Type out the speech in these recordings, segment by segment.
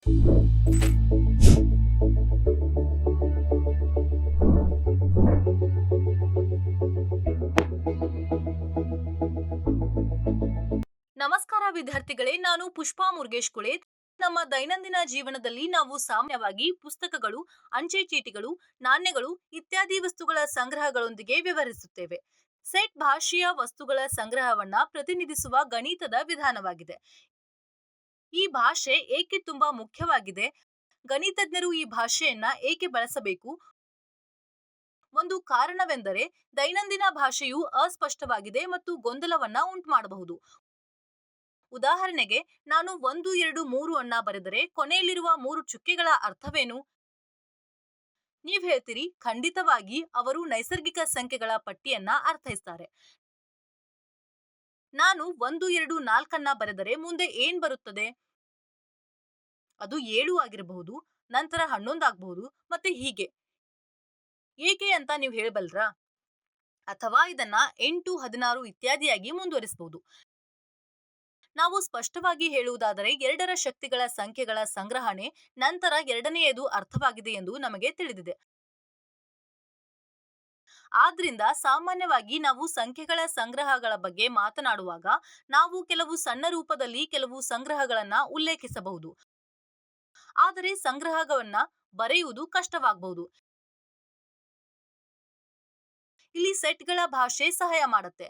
ನಮಸ್ಕಾರ ವಿದ್ಯಾರ್ಥಿಗಳೇ, ನಾನು ಪುಷ್ಪಾ ಮುರುಗೇಶ್ ಕುಳೆ. ನಮ್ಮ ದೈನಂದಿನ ಜೀವನದಲ್ಲಿ ನಾವು ಸಾಮಾನ್ಯವಾಗಿ ಪುಸ್ತಕಗಳು, ಅಂಚೆ ಚೀಟಿಗಳು, ನಾಣ್ಯಗಳು ಇತ್ಯಾದಿ ವಸ್ತುಗಳ ಸಂಗ್ರಹಗಳೊಂದಿಗೆ ವ್ಯವಹರಿಸುತ್ತೇವೆ. ಸೆಟ್ ಭಾಷೆಯ ವಸ್ತುಗಳ ಸಂಗ್ರಹವನ್ನ ಪ್ರತಿನಿಧಿಸುವ ಗಣಿತದ ವಿಧಾನವಾಗಿದೆ. ಈ ಭಾಷೆ ಏಕೆ ತುಂಬಾ ಮುಖ್ಯವಾಗಿದೆ? ಗಣಿತಜ್ಞರು ಈ ಭಾಷೆಯನ್ನ ಏಕೆ ಬಳಸಬೇಕು? ಒಂದು ಕಾರಣವೆಂದರೆ ದೈನಂದಿನ ಭಾಷೆಯು ಅಸ್ಪಷ್ಟವಾಗಿದೆ ಮತ್ತು ಗೊಂದಲವನ್ನ ಉಂಟುಮಾಡಬಹುದು. ಉದಾಹರಣೆಗೆ, ನಾನು 1, 2, 3 ಅನ್ನ ಬರೆದರೆ ಕೊನೆಯಲ್ಲಿರುವ 3 ಚುಕ್ಕೆಗಳ ಅರ್ಥವೇನು? ನೀವ್ ಹೇಳ್ತೀರಿ, ಖಂಡಿತವಾಗಿ ಅವರು ನೈಸರ್ಗಿಕ ಸಂಖ್ಯೆಗಳ ಪಟ್ಟಿಯನ್ನ ಅರ್ಥೈಸ್ತಾರೆ. ನಾನು 1, 2, 4 ಅನ್ನ ಬರೆದರೆ ಮುಂದೆ ಏನ್ ಬರುತ್ತದೆ? ಅದು 7 ಆಗಿರಬಹುದು, ನಂತರ 11 ಆಗಬಹುದು, ಮತ್ತೆ ಹೀಗೆ. ಏಕೆ ಅಂತ ನೀವು ಹೇಳಬಲ್ರಾ? ಅಥವಾ ಇದನ್ನ 8, 16 ಇತ್ಯಾದಿಯಾಗಿ ಮುಂದುವರಿಸಬಹುದು. ನಾವು ಸ್ಪಷ್ಟವಾಗಿ ಹೇಳುವುದಾದರೆ 2ರ ಶಕ್ತಿಗಳ ಸಂಖ್ಯೆಗಳ ಸಂಗ್ರಹಣೆ ನಂತರ ಎರಡನೆಯದು ಅರ್ಥವಾಗಿದೆ ಎಂದು ನಮಗೆ ತಿಳಿದಿದೆ. ಆದ್ರಿಂದ ಸಾಮಾನ್ಯವಾಗಿ ನಾವು ಸಂಖ್ಯೆಗಳ ಸಂಗ್ರಹಗಳ ಬಗ್ಗೆ ಮಾತನಾಡುವಾಗ ನಾವು ಕೆಲವು ಸಣ್ಣ ರೂಪದಲ್ಲಿ ಕೆಲವು ಸಂಗ್ರಹಗಳನ್ನ ಉಲ್ಲೇಖಿಸಬಹುದು. ಆದರೆ ಸಂಗ್ರಹವನ್ನ ಬರೆಯುವುದು ಕಷ್ಟವಾಗಬಹುದು. ಇಲ್ಲಿ ಸೆಟ್ಗಳ ಭಾಷೆ ಸಹಾಯ ಮಾಡುತ್ತೆ.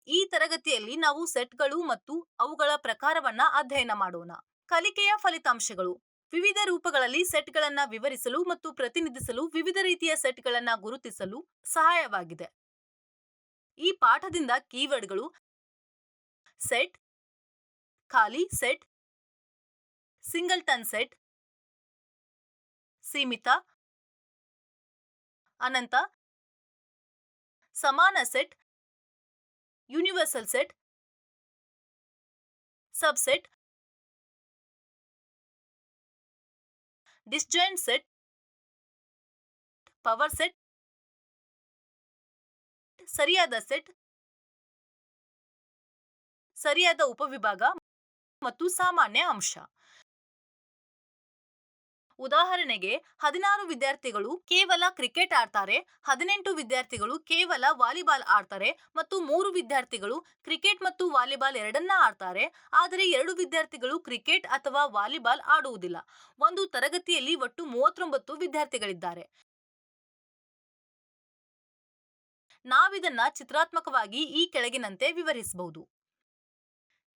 ಈ ತರಗತಿಯಲ್ಲಿ ನಾವು ಸೆಟ್ಗಳು ಮತ್ತು ಅವುಗಳ ಪ್ರಕಾರವನ್ನ ಅಧ್ಯಯನ ಮಾಡೋಣ. ಕಲಿಕೆಯ ಫಲಿತಾಂಶಗಳು. ವಿವಿಧ ರೂಪಗಳಲ್ಲಿ ಸೆಟ್ಗಳನ್ನ ವಿವರಿಸಲು ಮತ್ತು ಪ್ರತಿನಿಧಿಸಲು ವಿವಿಧ ರೀತಿಯ ಸೆಟ್ಗಳನ್ನ ಗುರುತಿಸಲು ಸಹಾಯವಾಗಿದೆ. ಈ ಪಾಠದಿಂದ ಕೀವರ್ಡ್ಗಳು: ಸೆಟ್, ಖಾಲಿ ಸೆಟ್, ಸಿಂಗಲ್ಟನ್ ಸೆಟ್, ಸೀಮಿತ, ಅನಂತ, ಸಮಾನ set, universal set, subset, disjoint set, power set, ಸರಿಯಾದ ಸೆಟ್, ಸರಿಯಾದ ಉಪವಿಭಾಗ ಮತ್ತು ಸಾಮಾನ್ಯ ಅಂಶ. ಉದಾಹರಣೆಗೆ, 16 ವಿದ್ಯಾರ್ಥಿಗಳು ಕೇವಲ ಕ್ರಿಕೆಟ್ ಆಡ್ತಾರೆ, 18 ವಿದ್ಯಾರ್ಥಿಗಳು ಕೇವಲ ವಾಲಿಬಾಲ್ ಆಡ್ತಾರೆ ಮತ್ತು 3 ವಿದ್ಯಾರ್ಥಿಗಳು ಕ್ರಿಕೆಟ್ ಮತ್ತು ವಾಲಿಬಾಲ್ ಎರಡನ್ನ ಆಡ್ತಾರೆ. ಆದರೆ 2 ವಿದ್ಯಾರ್ಥಿಗಳು ಕ್ರಿಕೆಟ್ ಅಥವಾ ವಾಲಿಬಾಲ್ ಆಡುವುದಿಲ್ಲ. ಒಂದು ತರಗತಿಯಲ್ಲಿ ಒಟ್ಟು 39 ವಿದ್ಯಾರ್ಥಿಗಳಿದ್ದಾರೆ. ನಾವಿದನ್ನ ಚಿತ್ರಾತ್ಮಕವಾಗಿ ಈ ಕೆಳಗಿನಂತೆ ವಿವರಿಸಬಹುದು.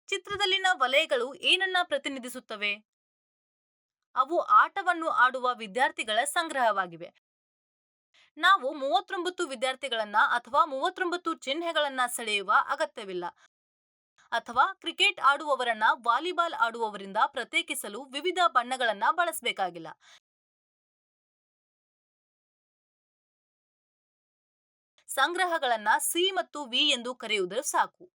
ಚಿತ್ರದಲ್ಲಿನ ವಲಯಗಳು ಏನನ್ನ ಪ್ರತಿನಿಧಿಸುತ್ತವೆ? ಅವು ಆಟವನ್ನು ಆಡುವ ವಿದ್ಯಾರ್ಥಿಗಳ ಸಂಗ್ರಹವಾಗಿವೆ. ನಾವು 39 ವಿದ್ಯಾರ್ಥಿಗಳನ್ನ ಅಥವಾ 39 ಚಿಹ್ನೆಗಳನ್ನ ಸೆಳೆಯುವ ಅಗತ್ಯವಿಲ್ಲ. ಅಥವಾ ಕ್ರಿಕೆಟ್ ಆಡುವವರನ್ನ ವಾಲಿಬಾಲ್ ಆಡುವವರಿಂದ ಪ್ರತ್ಯೇಕಿಸಲು ವಿವಿಧ ಬಣ್ಣಗಳನ್ನ ಬಳಸಬೇಕಾಗಿಲ್ಲ. ಸಂಗ್ರಹಗಳನ್ನ ಸಿ ಮತ್ತು ವಿ ಎಂದು ಕರೆಯುವುದು ಸಾಕು.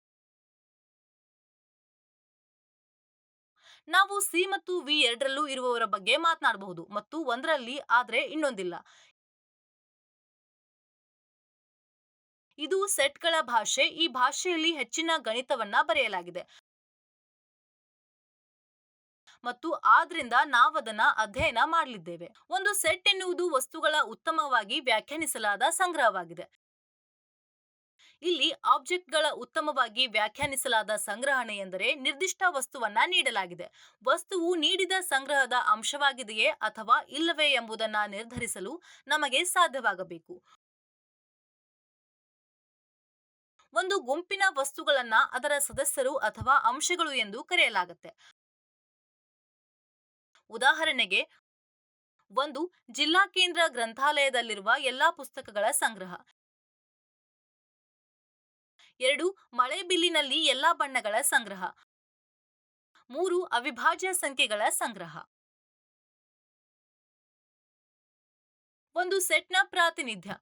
ನಾವು ಸಿ ಮತ್ತು ವಿ ಎರಡರಲ್ಲೂ ಇರುವವರ ಬಗ್ಗೆ ಮಾತನಾಡಬಹುದು ಮತ್ತು ಒಂದರಲ್ಲಿ ಆದ್ರೆ ಇನ್ನೊಂದಿಲ್ಲ. ಇದು ಸೆಟ್ಗಳ ಭಾಷೆ. ಈ ಭಾಷೆಯಲ್ಲಿ ಹೆಚ್ಚಿನ ಗಣಿತವನ್ನ ಬರೆಯಲಾಗಿದೆ ಮತ್ತು ಆದ್ರಿಂದ ನಾವದನ್ನ ಅಧ್ಯಯನ ಮಾಡಲಿದ್ದೇವೆ. ಒಂದು ಸೆಟ್ ಎನ್ನುವುದು ವಸ್ತುಗಳ ಉತ್ತಮವಾಗಿ ವ್ಯಾಖ್ಯಾನಿಸಲಾದ ಸಂಗ್ರಹವಾಗಿದೆ. ಇಲ್ಲಿ ಆಬ್ಜೆಕ್ಟ್ಗಳ ಉತ್ತಮವಾಗಿ ವ್ಯಾಖ್ಯಾನಿಸಲಾದ ಸಂಗ್ರಹಣೆ ಎಂದರೆ ನಿರ್ದಿಷ್ಟ ವಸ್ತುವನ್ನ ನೀಡಲಾಗಿದೆ. ವಸ್ತುವು ನೀಡಿದ ಸಂಗ್ರಹದ ಅಂಶವಾಗಿದೆಯೇ ಅಥವಾ ಇಲ್ಲವೇ ಎಂಬುದನ್ನ ನಿರ್ಧರಿಸಲು ನಮಗೆ ಸಾಧ್ಯವಾಗಬೇಕು. ಒಂದು ಗುಂಪಿನ ವಸ್ತುಗಳನ್ನ ಅದರ ಸದಸ್ಯರು ಅಥವಾ ಅಂಶಗಳು ಎಂದು ಕರೆಯಲಾಗುತ್ತೆ. ಉದಾಹರಣೆಗೆ, 1 ಜಿಲ್ಲಾ ಕೇಂದ್ರ ಗ್ರಂಥಾಲಯದಲ್ಲಿರುವ ಎಲ್ಲಾ ಪುಸ್ತಕಗಳ ಸಂಗ್ರಹ. 2 ಮಳೆಬಿಲ್ಲಿನಲ್ಲಿ ಎಲ್ಲಾ ಬಣ್ಣಗಳ ಸಂಗ್ರಹ. 3 ಅವಿಭಾಜ್ಯ ಸಂಖ್ಯೆಗಳ ಸಂಗ್ರಹ. ಒಂದು ಸೆಟ್ನ ಪ್ರಾತಿನಿಧ್ಯ.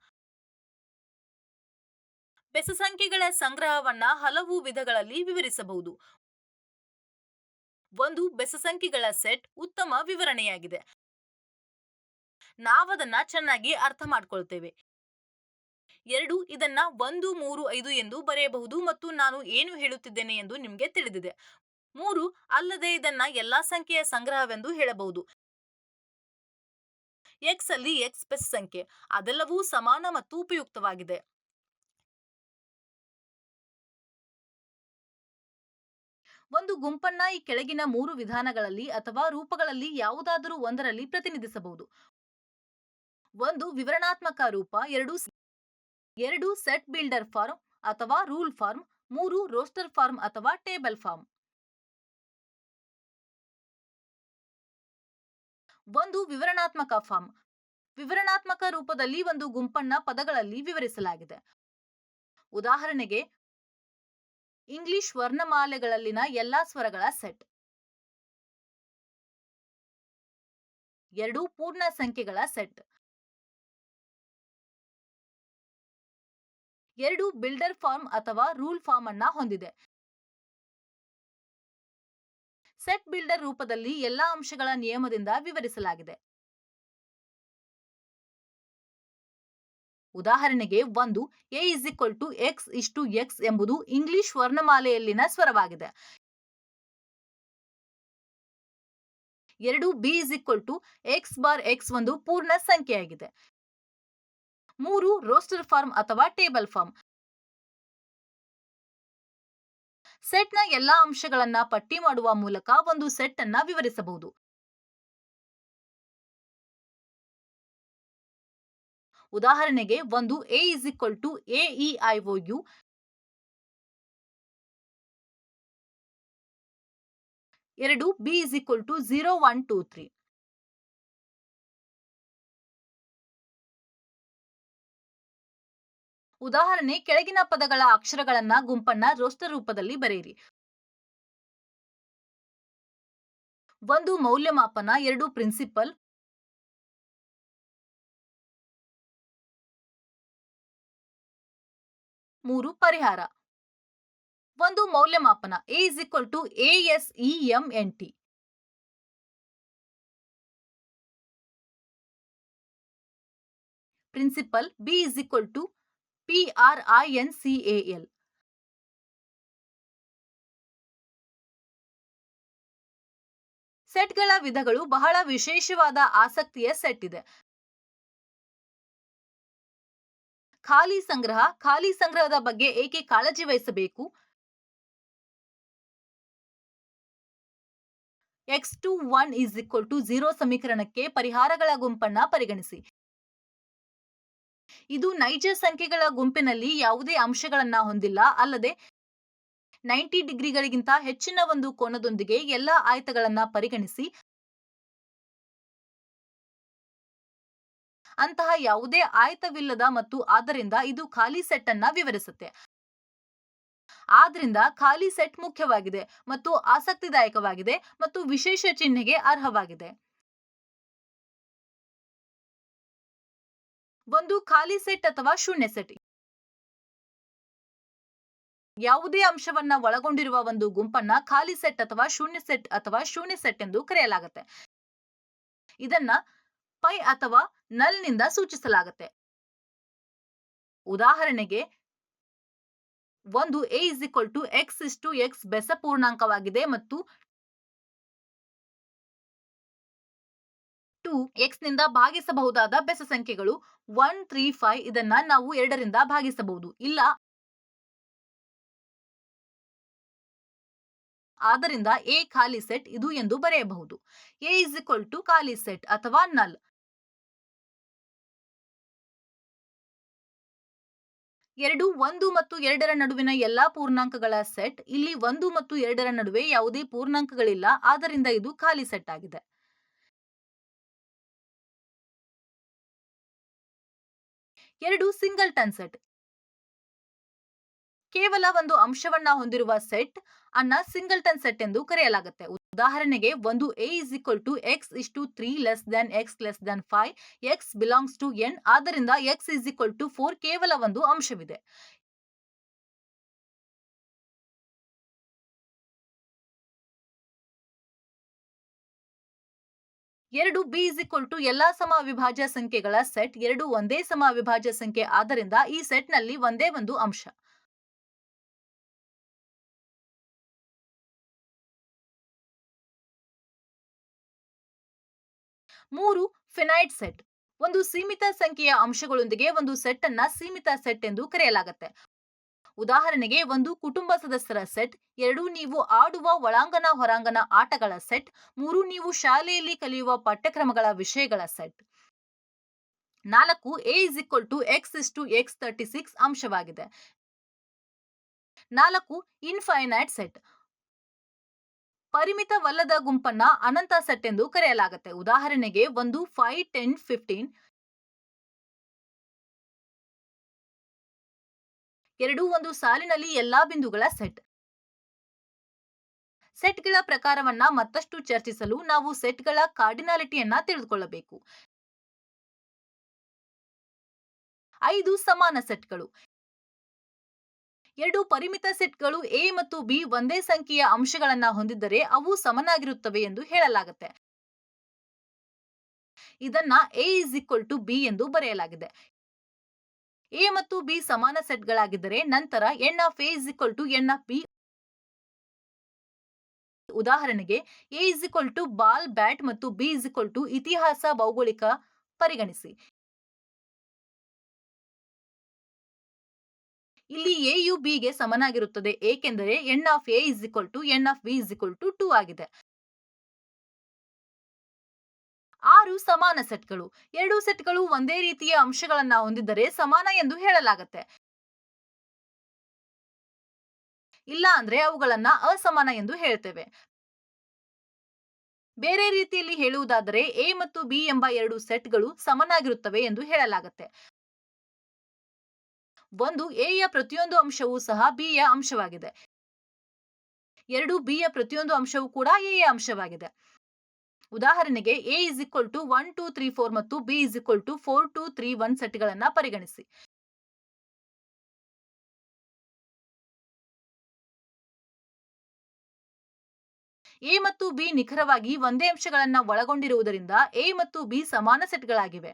ಬೆಸ ಸಂಖ್ಯೆಗಳ ಸಂಗ್ರಹವನ್ನ ಹಲವು ವಿಧಗಳಲ್ಲಿ ವಿವರಿಸಬಹುದು. ಒಂದು ಬೆಸ ಸಂಖ್ಯೆಗಳ ಸೆಟ್ ಉತ್ತಮ ವಿವರಣೆಯಾಗಿದೆ. ನಾವದನ್ನ ಚೆನ್ನಾಗಿ ಅರ್ಥ ಮಾಡ್ಕೊಳ್ತೇವೆ. 2 ಇದನ್ನ 1, 3, 5 ಎಂದು ಬರೆಯಬಹುದು ಮತ್ತು ನಾನು ಏನು ಹೇಳುತ್ತಿದ್ದೇನೆ ಎಂದು ನಿಮಗೆ ತಿಳಿದಿದೆ. 3 ಅಲ್ಲದೆ ಇದನ್ನ ಎಲ್ಲಾ ಸಂಖ್ಯೆಯ ಸಂಗ್ರಹವೆಂದು ಹೇಳಬಹುದು. x ಅಲ್ಲಿ x ಪ್ಲಸ್ ಸಂಖ್ಯೆ ಅದೆಲ್ಲವೂ ಸಮಾನ ಮತ್ತು ಉಪಯುಕ್ತವಾಗಿದೆ. ಒಂದು ಗುಂಪನ್ನ ಈ ಕೆಳಗಿನ 3 ವಿಧಾನಗಳಲ್ಲಿ ಅಥವಾ ರೂಪಗಳಲ್ಲಿ ಯಾವುದಾದರೂ ಒಂದರಲ್ಲಿ ಪ್ರತಿನಿಧಿಸಬಹುದು. 1 ವಿವರಣಾತ್ಮಕ ರೂಪ, 2 ಸೆಟ್ ಬಿಲ್ಡರ್ ಫಾರ್ಮ್ ಅಥವಾ ರೂಲ್ ಫಾರ್ಮ್, 3 ರೋಸ್ಟರ್ ಫಾರ್ಮ್ ಅಥವಾ ಟೇಬಲ್ ಫಾರ್ಮ್. 1 ವಿವರಣಾತ್ಮಕ ಫಾರ್ಮ್. ವಿವರಣಾತ್ಮಕ ರೂಪದಲ್ಲಿ ಒಂದು ಗುಂಪನ್ನ ಪದಗಳಲ್ಲಿ ವಿವರಿಸಲಾಗಿದೆ. ಉದಾಹರಣೆಗೆ ಇಂಗ್ಲಿಷ್ ವರ್ಣಮಾಲೆಗಳಲ್ಲಿನ ಎಲ್ಲಾ ಸ್ವರಗಳ ಸೆಟ್. 2 ಪೂರ್ಣ ಸಂಖ್ಯೆಗಳ ಸೆಟ್. 2 ಬಿಲ್ಡರ್ ಫಾರ್ಮ್ ಅಥವಾ ರೂಲ್ ಫಾರ್ಮ್ ಅನ್ನ ಹೊಂದಿದೆ. ಸೆಟ್ ಬಿಲ್ಡರ್ ರೂಪದಲ್ಲಿ ಎಲ್ಲಾ ಅಂಶಗಳ ನಿಯಮದಿಂದ ವಿವರಿಸಲಾಗಿದೆ. ಉದಾಹರಣೆಗೆ 1 a x x ಎಂಬುದು ಇಂಗ್ಲಿಷ್ ವರ್ಣಮಾಲೆಯಲ್ಲಿನ ಸ್ವರವಾಗಿದೆ. 2 b x ಬಾರ್ x ಒಂದು ಪೂರ್ಣ ಸಂಖ್ಯೆಯಾಗಿದೆ. 3 ರೋಸ್ಟರ್ ಫಾರ್ಮ್ ಅಥವಾ ಟೇಬಲ್ ಫಾರ್ಮ್. ಸೆಟ್ನ ಎಲ್ಲಾ ಅಂಶಗಳನ್ನ ಪಟ್ಟಿ ಮಾಡುವ ಮೂಲಕ ಒಂದು ಸೆಟ್ ಅನ್ನ ವಿವರಿಸಬಹುದು. ಉದಾಹರಣೆಗೆ 1 a a e i o u, 2 b 0 1 2 3. ಉದಾಹರಣೆ ಕೆಳಗಿನ ಪದಗಳ ಅಕ್ಷರಗಳನ್ನ ಗುಂಪನ್ನ ರೋಸ್ಟರ್ ರೂಪದಲ್ಲಿ ಬರೆಯಿರಿ. 1 ಮೌಲ್ಯಮಾಪನ, 2 ಪ್ರಿನ್ಸಿಪಲ್, 3 ಪರಿಹಾರ. 1 ಮೌಲ್ಯಮಾಪನ a ASEMNT, principal b PRINCAL. ಸೆಟ್ಗಳ ವಿಧಗಳು ಬಹಳ ವಿಶೇಷವಾದ ಆಸಕ್ತಿಯ ಸೆಟ್ ಇದೆ. ಖಾಲಿ ಸಂಗ್ರಹದ ಬಗ್ಗೆ ಏಕೆ ಕಾಳಜಿ ವಹಿಸಬೇಕು? x2 1 0 ಸಮೀಕರಣಕ್ಕೆ ಪರಿಹಾರಗಳ ಗುಂಪನ್ನ ಪರಿಗಣಿಸಿ. ಇದು ನೈಜ ಸಂಖ್ಯೆಗಳ ಗುಂಪಿನಲ್ಲಿ ಯಾವುದೇ ಅಂಶಗಳನ್ನ ಹೊಂದಿಲ್ಲ, ಅಲ್ಲದೆ 90 ಡಿಗ್ರಿಗಳಿಗಿಂತ ಹೆಚ್ಚಿನ ಒಂದು ಕೋನದೊಂದಿಗೆ ಎಲ್ಲಾ ಆಯತಗಳನ್ನ ಪರಿಗಣಿಸಿ ಅಂತಹ ಯಾವುದೇ ಆಯತವಿಲ್ಲದ ಮತ್ತು ಆದ್ದರಿಂದ ಇದು ಖಾಲಿ ಸೆಟ್ ಅನ್ನ ವಿವರಿಸುತ್ತೆ. ಆದ್ರಿಂದ ಖಾಲಿ ಸೆಟ್ ಮುಖ್ಯವಾಗಿದೆ ಮತ್ತು ಆಸಕ್ತಿದಾಯಕವಾಗಿದೆ ಮತ್ತು ವಿಶೇಷ ಚಿಹ್ನೆಗೆ ಅರ್ಹವಾಗಿದೆ. ಒಂದು ಖಾಲಿ ಸೆಟ್ ಅಥವಾ ಶೂನ್ಯ ಸೆಟ್ ಯಾವುದೇ ಅಂಶವನ್ನ ಒಳಗೊಂಡಿರುವ ಒಂದು ಗುಂಪನ್ನ ಖಾಲಿ ಸೆಟ್ ಅಥವಾ ಶೂನ್ಯ ಸೆಟ್ ಎಂದು ಕರೆಯಲಾಗುತ್ತೆ. ಇದನ್ನ ಪೈ ಅಥವಾ ನಲ್ ನಿಂದ ಸೂಚಿಸಲಾಗುತ್ತೆ. ಉದಾಹರಣೆಗೆ 1 a x x ಬೆಸ ಪೂರ್ಣಾಂಕವಾಗಿದೆ ಮತ್ತು 2 x ನಿಂದ ಭಾಗಿಸಬಹುದಾದ ಬೆಸ ಸಂಖ್ಯೆಗಳು 1 3 5. ಇದನ್ನ ನಾವು 2 ರಿಂದ ಭಾಗಿಸಬಹುದು, ಇಲ್ಲ ಆದ್ದರಿಂದ a ಖಾಲಿ ಸೆಟ್ ಇದು ಎಂದು ಬರೆಯಬಹುದು. a ಖಾಲಿ ಸೆಟ್ ಅಥವಾ ನಲ್. 2 1 ಮತ್ತು 2ರ ನಡುವಿನ ಎಲ್ಲಾ ಪೂರ್ಣಾಂಕಗಳ ಸೆಟ್. ಇಲ್ಲಿ 1 ಮತ್ತು 2ರ ನಡುವೆ ಯಾವುದೇ ಪೂರ್ಣಾಂಕಗಳಿಲ್ಲ, ಆದ್ದರಿಂದ ಇದು ಖಾಲಿ ಸೆಟ್ ಆಗಿದೆ. 2 ಸಿಂಗಲ್ಟನ್ ಸೆಟ್. ಕೇವಲ ಒಂದು ಅಂಶವನ್ನ ಹೊಂದಿರುವ ಸೆಟ್ ಅನ್ನ ಸಿಂಗಲ್ಟನ್ ಸೆಟ್ ಎಂದು ಕರೆಯಲಾಗುತ್ತೆ. ಉದಾಹರಣೆಗೆ 1 a x 3 x 5, x belongs to n. ಆದ್ದರಿಂದ x 4 ಕೇವಲ ಒಂದು ಅಂಶವಿದೆ. 2 b ಎಲ್ಲಾ ಸಮ ಅವಿಭಾಜ್ಯ ಸಂಖ್ಯೆಗಳ ಸೆಟ್. 2 ಒಂದೇ ಸಮ ಅವಿಭಾಜ್ಯ ಸಂಖ್ಯೆ, ಆದ್ದರಿಂದ ಈ ಸೆಟ್ನಲ್ಲಿ ಒಂದೇ ಒಂದು ಅಂಶ. 3. Finite set. ಒಂದು ಸೀಮಿತ ಸಂಖ್ಯೆಯ ಅಂಶಗಳೊಂದಿಗೆ ಒಂದು ಸೆಟ್ ಅನ್ನ ಸೀಮಿತ ಸೆಟ್ ಎಂದು ಕರೆಯಲಾಗುತ್ತೆ. ಉದಾಹರಣೆಗೆ ಒಂದು ಕುಟುಂಬ ಸದಸ್ಯರ ಸೆಟ್, 2 ನೀವು ಆಡುವ ಒಳಾಂಗಣ ಹೊರಾಂಗಣ ಆಟಗಳ ಸೆಟ್, 3 ನೀವು ಶಾಲೆಯಲ್ಲಿ ಕಲಿಯುವ ಪಠ್ಯಕ್ರಮಗಳ ವಿಷಯಗಳ ಸೆಟ್. 4. a x(x)36 ಅಂಶವಾಗಿದೆ. 4. Infinite set. ಪರಿಮಿತವಲ್ಲದ ಗುಂಪನ್ನ ಅನಂತ ಸೆಟ್ ಎಂದು ಕರೆಯಲಾಗುತ್ತೆ. ಉದಾಹರಣೆಗೆ ಒಂದು 5, 10, 15. 2 ಒಂದು ಸಾಲಿನಲ್ಲಿ ಎಲ್ಲಾ ಬಿಂದುಗಳ ಸೆಟ್. ಸೆಟ್ಗಳ ಪ್ರಕಾರವನ್ನ ಮತ್ತಷ್ಟು ಚರ್ಚಿಸಲು ನಾವು ಸೆಟ್ಗಳ ಕಾರ್ಡಿನಾಲಿಟಿಯನ್ನ ತಿಳಿದುಕೊಳ್ಳಬೇಕು. 5 ಸಮಾನ ಸೆಟ್ಗಳು. 2 ಪರಿಮಿತ ಸೆಟ್ಗಳು ಎ ಮತ್ತು ಬಿ ಒಂದೇ ಸಂಖ್ಯೆಯ ಅಂಶಗಳನ್ನ ಹೊಂದಿದ್ದರೆ ಅವು ಸಮನಾಗಿರುತ್ತವೆ ಎಂದು ಹೇಳಲಾಗುತ್ತೆ. ಇದನ್ನ a(b) ಎಂದು ಬರೆಯಲಾಗಿದೆ. ಎ ಮತ್ತು ಬಿ ಸಮಾನ ಸೆಟ್ಗಳಾಗಿದ್ದರೆ ನಂತರ n(a) n(b). ಉದಾಹರಣೆಗೆ a ಬಾಲ್ ಬ್ಯಾಟ್ ಮತ್ತು b ಇತಿಹಾಸ ಭೌಗೋಳಿಕ ಪರಿಗಣಿಸಿ. ಇಲ್ಲಿ a ಯು b ಗೆ ಸಮನಾಗಿರುತ್ತದೆ ಏಕೆಂದರೆ n(a) n(b) 2 ಆಗಿದೆ. 6 ಸಮಾನ ಸೆಟ್ಗಳು. 2 ಸೆಟ್ಗಳು ಒಂದೇ ರೀತಿಯ ಅಂಶಗಳನ್ನ ಹೊಂದಿದ್ದರೆ ಸಮಾನ ಎಂದು ಹೇಳಲಾಗುತ್ತೆ. ಇಲ್ಲ ಅಂದ್ರೆ ಅವುಗಳನ್ನ ಅಸಮಾನ ಎಂದು ಹೇಳ್ತೇವೆ. ಬೇರೆ ರೀತಿಯಲ್ಲಿ ಹೇಳುವುದಾದರೆ a ಮತ್ತು b ಎಂಬ 2 ಸೆಟ್ಗಳು ಸಮನಾಗಿರುತ್ತವೆ ಎಂದು ಹೇಳಲಾಗುತ್ತೆ. ಒಂದು a ಯ ಪ್ರತಿಯೊಂದು ಅಂಶವೂ ಸಹ b ಯ ಅಂಶವಾಗಿದೆ. 2 b ಯ ಪ್ರತಿಯೊಂದು ಅಂಶವೂ ಕೂಡ a ಯ ಅಂಶವಾಗಿದೆ. ಉದಾಹರಣೆಗೆ a 1 2 3 4 ಮತ್ತು b 4 2 3 1 ಸೆಟ್ಗಳನ್ನ ಪರಿಗಣಿಸಿ. a ಮತ್ತು b ನಿಖರವಾಗಿ ಒಂದೇ ಅಂಶಗಳನ್ನ ಒಳಗೊಂಡಿರುವುದರಿಂದ a ಮತ್ತು b ಸಮಾನ ಸೆಟ್ಗಳಾಗಿವೆ.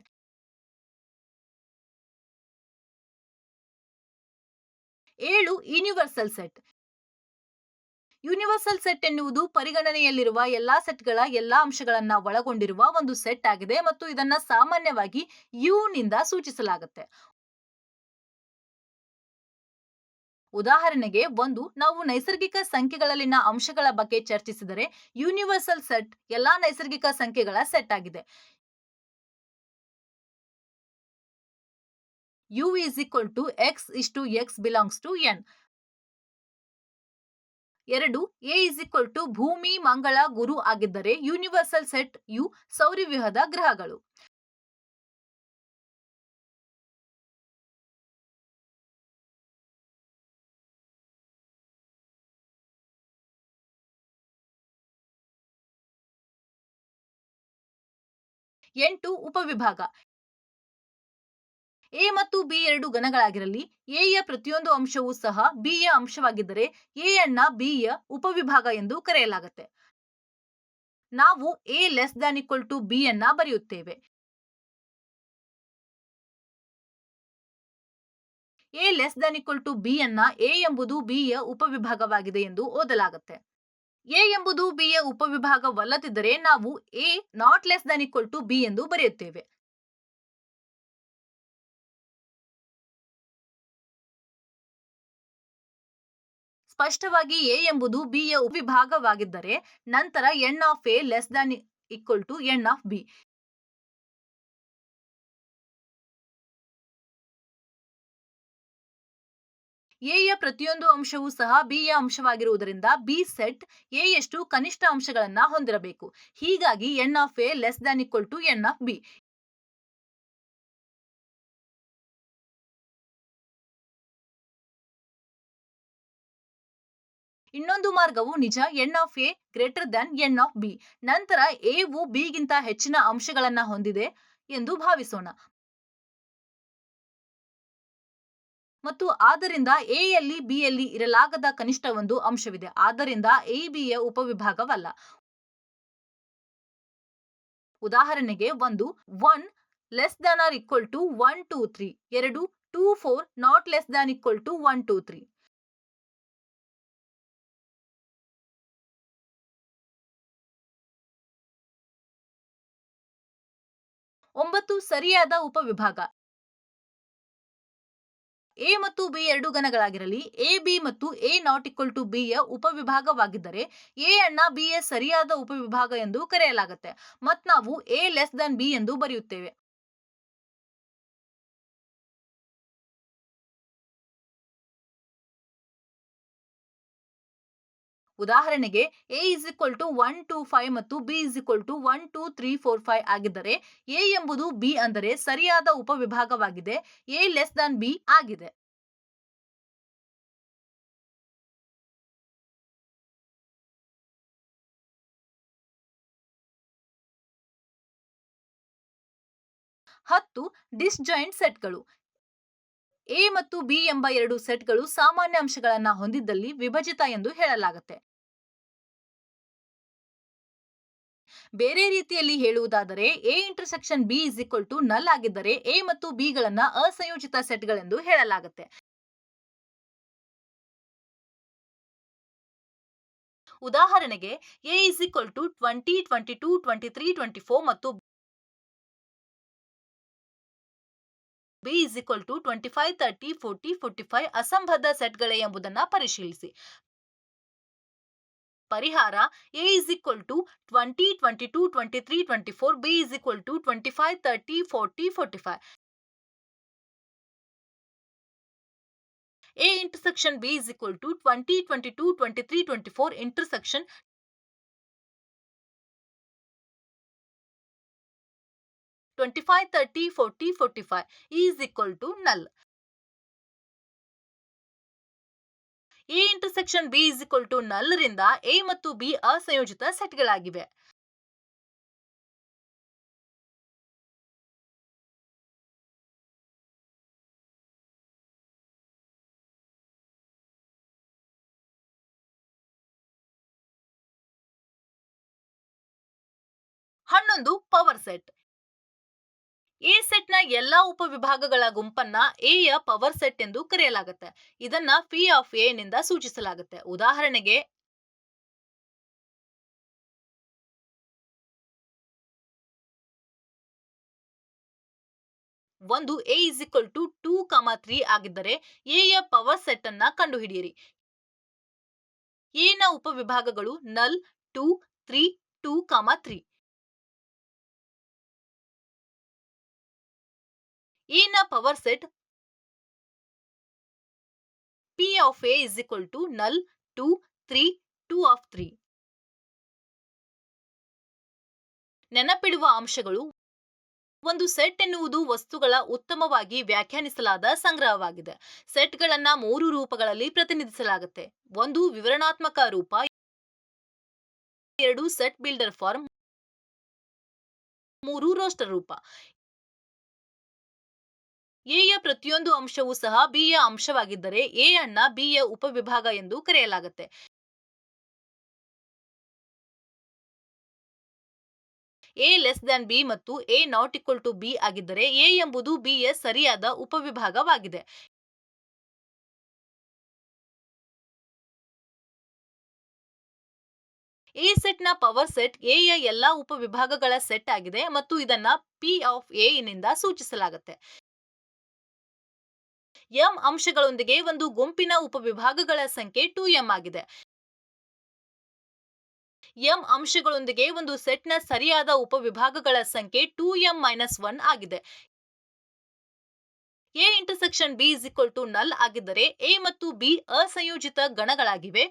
7 ಯೂನಿವರ್ಸಲ್ ಸೆಟ್. ಯೂನಿವರ್ಸಲ್ ಸೆಟ್ ಎನ್ನುವುದು ಪರಿಗಣನೆಯಲ್ಲಿರುವ ಎಲ್ಲಾ ಸೆಟ್ಗಳ ಎಲ್ಲಾ ಅಂಶಗಳನ್ನ ಒಳಗೊಂಡಿರುವ ಒಂದು ಸೆಟ್ ಆಗಿದೆ ಮತ್ತು ಇದನ್ನ ಸಾಮಾನ್ಯವಾಗಿ ಯು ನಿಂದ ಸೂಚಿಸಲಾಗುತ್ತೆ. ಉದಾಹರಣೆಗೆ ನಾವು ನೈಸರ್ಗಿಕ ಸಂಖ್ಯೆಗಳಲ್ಲಿನ ಅಂಶಗಳ ಬಗ್ಗೆ ಚರ್ಚಿಸಿದರೆ ಯೂನಿವರ್ಸಲ್ ಸೆಟ್ ಎಲ್ಲಾ ನೈಸರ್ಗಿಕ ಸಂಖ್ಯೆಗಳ ಸೆಟ್ ಆಗಿದೆ. u x(x) belongs to n. 2 a ಭೂಮಿ, ಮಂಗಳ, ಗುರು ಆಗಿದ್ದರೆ ಯೂನಿವರ್ಸಲ್ ಸೆಟ್ ಯು ಸೌರವ್ಯೂಹದ ಗ್ರಹಗಳು. ಎಂಟು ಉಪವಿಭಾಗ. a ಮತ್ತು b 2 ಗಣಗಳಾಗಿರಲಿ, a ಯ ಪ್ರತಿಯೊಂದು ಅಂಶವೂ ಸಹ b ಯ ಅಂಶವಾಗಿದ್ದರೆ a ಅನ್ನ b ಯ ಉಪವಿಭಾಗ ಎಂದು ಕರೆಯಲಾಗುತ್ತೆ. ನಾವು a<b ಅನ್ನ ಬರೆಯುತ್ತೇವೆ. a<b ಅನ್ನ a ಎಂಬುದು b ಯ ಉಪವಿಭಾಗವಾಗಿದೆ ಎಂದು ಓದಲಾಗುತ್ತೆ. a ಎಂಬುದು b ಯ ಉಪವಿಭಾಗವಲ್ಲದಿದ್ದರೆ ನಾವು a(b) ಎಂದು ಬರೆಯುತ್ತೇವೆ. ಸ್ಪಷ್ಟವಾಗಿ a ಎಂಬುದು b ಯ ಉಪವಿಭಾಗವಾಗಿದ್ದರೆ ನಂತರ n(a) n(b). a ಯ ಪ್ರತಿಯೊಂದು ಅಂಶವೂ ಸಹ b ಯ ಅಂಶವಾಗಿರುವುದರಿಂದ b ಸೆಟ್ a ಯಷ್ಟು ಕನಿಷ್ಠ ಅಂಶಗಳನ್ನ ಹೊಂದಿರಬೇಕು. ಹೀಗಾಗಿ n(a) n(b). ಇನ್ನೊಂದು ಮಾರ್ಗವು ನಿಜ n(a)(n)(b). ನಂತರ a ವು b ಗಿಂತ ಹೆಚ್ಚಿನ ಅಂಶಗಳನ್ನ ಹೊಂದಿದೆ ಎಂದು ಭಾವಿಸೋಣ ಮತ್ತು ಆದ್ದರಿಂದ a ಯಲ್ಲಿ b ಯಲ್ಲಿ ಇರಲಾಗದ ಕನಿಷ್ಠ ಒಂದು ಅಂಶವಿದೆ. ಆದ್ದರಿಂದ a b ಯ ಉಪವಿಭಾಗವಲ್ಲ. ಉದಾಹರಣೆಗೆ 1 1 < 1 2 3. 2 2 4 ≠ 1 2 3. 9 ಸರಿಯಾದ ಉಪವಿಭಾಗ. ಎ ಮತ್ತು ಬಿ ಎರಡು ಗಣಗಳಾಗಿರಲಿ, ಎ ಬಿ ಮತ್ತು A not equal to B ಯ ಉಪವಿಭಾಗವಾಗಿದ್ದರೆ ಎ ಅನ್ನ ಬಿ ಯ ಸರಿಯಾದ ಉಪವಿಭಾಗ ಎಂದು ಕರೆಯಲಾಗುತ್ತೆ. ಮತ್ತು ನಾವು ಎ ಲೆಸ್ ದನ್ ಬಿ ಎಂದು ಬರೆಯುತ್ತೇವೆ. ಉದಾಹರಣೆಗೆ ಎ ಇಸ್ ಈಕ್ವಲ್ ಟು 1 2 5 ಮತ್ತು ಬಿ ಇಸ್ ಈಕ್ವಲ್ ಟು 1 2 3 4 5 ಆಗಿದ್ದರೆ ಎ ಎಂಬುದು ಬಿ ಅಂದರೆ ಸರಿಯಾದ ಉಪವಿಭಾಗವಾಗಿದೆ, ಎ ಲೆಸ್ ದನ್ ಬಿ ಆಗಿದೆ. ಹತ್ತು ಡಿಸ್ಜಾಯಿಂಟ್ ಸೆಟ್ಗಳು. ಎ ಮತ್ತು ಬಿ ಎಂಬ ಎರಡು ಸೆಟ್ಗಳು ಸಾಮಾನ್ಯ ಅಂಶಗಳನ್ನು ಹೊಂದಿದ್ದಲ್ಲಿ ವಿಭಜಿತ ಎಂದು ಹೇಳಲಾಗುತ್ತೆ. ಬೇರೆ ರೀತಿಯಲ್ಲಿ ಹೇಳುವುದಾದರೆ A intersection B is equal to null ಆಗಿದ್ದರೆ ಎ ಮತ್ತು ಬಿ ಗಳನ್ನ ಅಸಂಯೋಜಿತ ಸೆಟ್ಗಳೆಂದು ಹೇಳಲಾಗುತ್ತೆ. ಉದಾಹರಣೆಗೆ ಎ ಇಸ್ ಈಕ್ವಲ್ ಟು 20 22 23 24 ಮತ್ತು ಬಿ ಇಸ್ ಈಕ್ವಲ್ ಟು 25 30 40 45 ಅಸಂಬದ್ಧ ಸೆಟ್ಗಳೇ ಎಂಬುದನ್ನು ಪರಿಶೀಲಿಸಿ. ಪರಿಹಾರ A is equal to 20 22 23 24, B is equal to 25 30 40 45. A intersection B is equal to 20 22 23 24 intersection 25 30 40 45 is equal to null. A intersection B is equal to null ರಿಂದ A ಮತ್ತು B ಅಸಂಯೋಜಿತ ಸೆಟ್ಗಳಾಗಿವೆ. ಹನ್ನೊಂದು power set. A set ನ ಎಲ್ಲಾ ಉಪವಿಭಾಗಗಳ ಗುಂಪನ್ನ A ಯ power set ಎಂದು ಕರೆಯಲಾಗುತ್ತೆ. ಇದನ್ನ ಪಿ ಆಫ್ ಎ ನಿಂದ ಸೂಚಿಸಲಾಗುತ್ತೆ. ಉದಾಹರಣೆಗೆ ಒಂದು ಎ ಇಸ್ ಈಕ್ವಲ್ ಟು 2, 3 ಆಗಿದ್ದರೆ ಎ ಯ ಪವರ್ ಸೆಟ್ ಅನ್ನ ಕಂಡುಹಿಡಿಯಿರಿ. ಎ ನ ಉಪವಿಭಾಗಗಳು ನಲ್ 2 3 2, 3. ಎ ನ power set P of A is equal to null 2 3 2 of 3. ನೆನಪಿಡುವ ಅಂಶಗಳು. ಒಂದು ಸೆಟ್ ಎನ್ನುವುದು ವಸ್ತುಗಳ ಉತ್ತಮವಾಗಿ ವ್ಯಾಖ್ಯಾನಿಸಲಾದ ಸಂಗ್ರಹವಾಗಿದೆ. ಸೆಟ್ಗಳನ್ನು 3 ರೂಪಗಳಲ್ಲಿ ಪ್ರತಿನಿಧಿಸಲಾಗುತ್ತೆ. ಒಂದು ವಿವರಣಾತ್ಮಕ ರೂಪ, 2 ಸೆಟ್ ಬಿಲ್ಡರ್ ಫಾರ್ಮ್, 3 ರೋಸ್ಟರ್ ರೂಪ. ಎ ಯ ಪ್ರತಿಯೊಂದು ಅಂಶವೂ ಸಹ ಬಿ ಯ ಅಂಶವಾಗಿದ್ದರೆ ಎ ಅನ್ನ ಬಿ ಯ ಉಪವಿಭಾಗ ಎಂದು ಕರೆಯಲಾಗುತ್ತೆ. ಎ ಲೆಸ್ ದ್ಯಾನ್ ಬಿ ಮತ್ತು A not equal to B ಆಗಿದ್ದರೆ ಎ ಎಂಬುದು ಬಿ ಯ ಸರಿಯಾದ ಉಪವಿಭಾಗವಾಗಿದೆ. ಎ ಸೆಟ್ ನ ಪವರ್ ಸೆಟ್ ಎ ಯ ಎಲ್ಲಾ ಉಪವಿಭಾಗಗಳ ಸೆಟ್ ಆಗಿದೆ ಮತ್ತು ಇದನ್ನ ಪಿ ಆಫ್ ಎ ನಿಂದ ಸೂಚಿಸಲಾಗುತ್ತೆ. ಎಂ ಅಂಶಗಳೊಂದಿಗೆ ಒಂದು ಗುಂಪಿನ ಉಪವಿಭಾಗಗಳ ಸಂಖ್ಯೆ 2m ಆಗಿದೆ. ಎಂ ಅಂಶಗಳೊಂದಿಗೆ ಒಂದು ಸೆಟ್ನ ಸರಿಯಾದ ಉಪವಿಭಾಗಗಳ ಸಂಖ್ಯೆ 2m-1 ಆಗಿದೆ. A intersection B is equal to null ಆಗಿದ್ದರೆ ಎ ಮತ್ತು ಬಿ ಅಸಂಯೋಜಿತ ಗಣಗಳಾಗಿವೆ.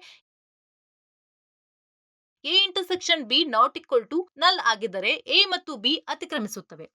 A intersection B not equal to null ಆಗಿದ್ದರೆ ಎ ಮತ್ತು ಬಿ ಅತಿಕ್ರಮಿಸುತ್ತವೆ.